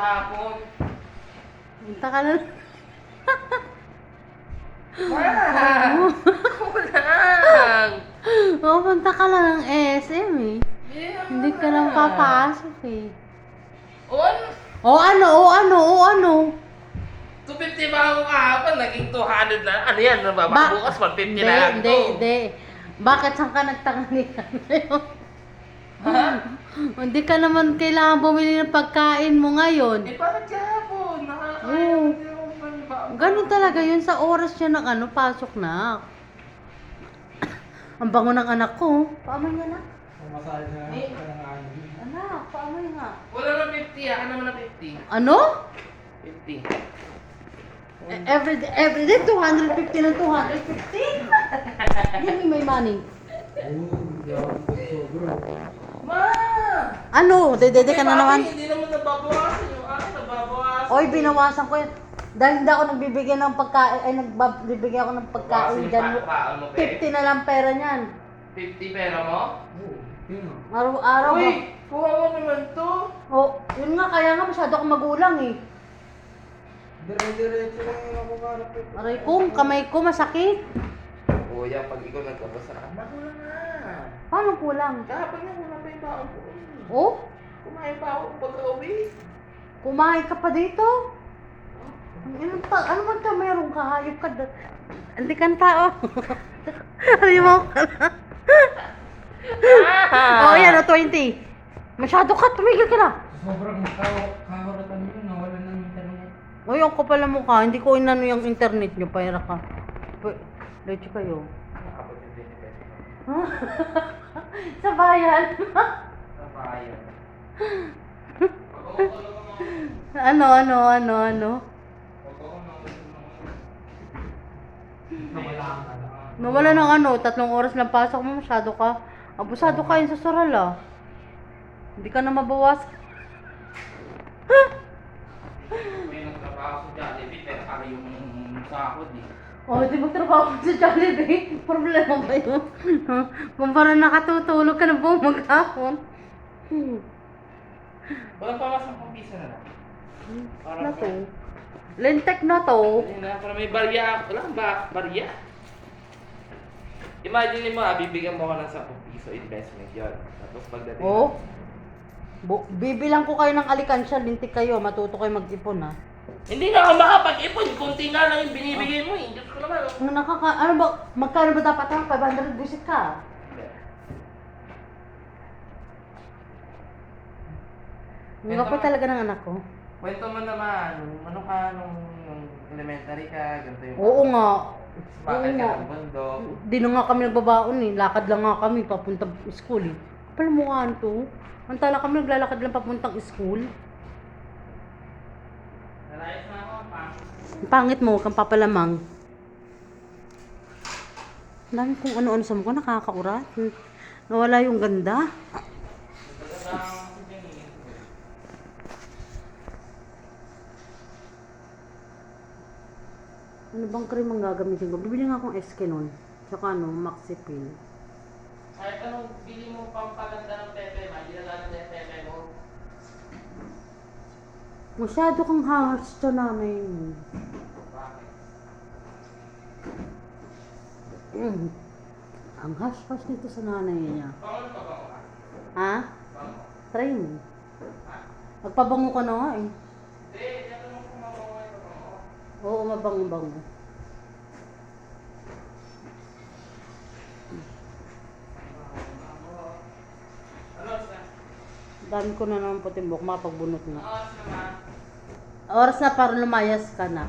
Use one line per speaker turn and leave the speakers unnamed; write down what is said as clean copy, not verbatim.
kahapon.
Punta ka na.
Ma! Kulang!
Oo, punta ka lang ng SM eh. Hindi ka lang papasok eh.
On?
O ano, o ano, o ano?
250 ba ako kahapon? Naging 200 na. Ano yan? Bukas 150 na lang to.
Hindi. Bakit saan ka nagtanganian ngayon?
Ha?
Hindi ka naman kailangan bumili ng pagkain mo ngayon.
Eh, bakit kahapon? Nakakain
Oo.
hindi ako panbaba.
Ganun talaga yun sa oras niya ng ano, pasok na. Ang bango ng anak ko. Paamoy nga na.
Mamasahal na
Eh.
ka ng ano.
Anak, paamoy nga.
Wala na 50. Akin naman na 50.
Ano?
50.
Everyday 250 ng 250? Give me my money.
Oo, hindi ako sobra.
Ma!
Ano? Dede ka na
Eh,
naman.
bakit hindi naman nababawasan yung akin. Nababawasan.
Oy, binawasan ko yan. Dahil hindi ako nagbibigay ng pagkain, ay nagbibigay ako ng pagkain
Bawasan
dyan.
yung paano mo, pe?
50 na lang pera niyan.
50 pera mo?
Oo, yun o.
Araw-araw ba?
Uy! Kuha mo naman to.
Oh, yun nga, kaya nga masyado akong magulang eh.
Dire-diretso lang yung ako karap eh.
Aray ko, kamay ko masakit.
Kuya, pag ikaw nagkabasa na, makulang na.
Paano kulang?
Kahapon nga kulang pa yung baon ko.
Oh,
Kumain pa ako pag-uwi.
kumain ka pa dito? Ano man ka, mayroong kahayop ka doon. Hindi kang tao. Ano mo ka na? Oh, yan, 20. Masyado ka, tumigil ka na.
Sobrang kaharatan yun, nawala ng internet.
Uy, ang kapal na mukha. Hindi ko inano yung internet nyo. Pahira ka. Leche kayo.
Nakapag 20 pesos.
Sa bayan.
Sa bayan.
Ano?
Nawala ang ano.
Nawala ng ano, 3 oras lang pasok mo. Masyado ka. Abusado ka yun sa soral ah. Hindi ka na mabawasan.
May nagtrabaho sa Jollibee, pero kami yung sahod eh.
Oh, di magtrabaho ka sa Jollibee. Problema ba yun? Kung parang nakatutulog ka na buong maghapon.
Walang pamasang pang pisa na lang.
Na to. Lentek na to.
Ayun na, para may barya. Wala ba? Barya? Imagine mo, bibigyan mo ka ng 10 piso investment yun. Tapos pagdating
Oh. Bibilang ko kayo ng alikansya, lintik kayo, matuto kayo mag-ipon ha.
hindi na ako makapag-ipon. Kunti nga lang yung binibigay mo eh. Diyos ko naman. Oh.
Ano ba, magkano ba dapat ha? 500 visit ka. Ang gwapo talaga ng anak ko.
Kwento mo naman, ano ka nung elementary ka, ganito yung...
Oo nga.
Bakit
Oo
ka
nga.
ng bundok?
Di na nga kami nagbabaon eh. Lakad lang nga kami papunta school eh. Kapal mukhaan to. Antala kami naglalakad lang papuntang school.
Nalayas na ako, pa.
Ang pangit mo, kang papalamang. Ang dami kung ano-ano sa mukha, nakakaurat. Nawala yung ganda. Ano bang cream ang gagamitin ko? Bibili nga akong SK nun. Tsaka ano, Maxipil.
Kahit anong bili mo pampaganda ng pepe, hindi na yung pepe mo.
Masyado kang harsh to namin.
Bakit?
Ang harsh-harsh nito sa nanay niya.
Paano pa ba ka?
Ha?
Paano?
Try mo. Magpabango ka na nga eh.
Hindi, natanong ko mabawa ito pa mo.
Oo, mabango-bango.
Ano na?
Dami ko na naman puting buhok, mapagbunot na.
Oras naman.
Oras na para lumayas ka na.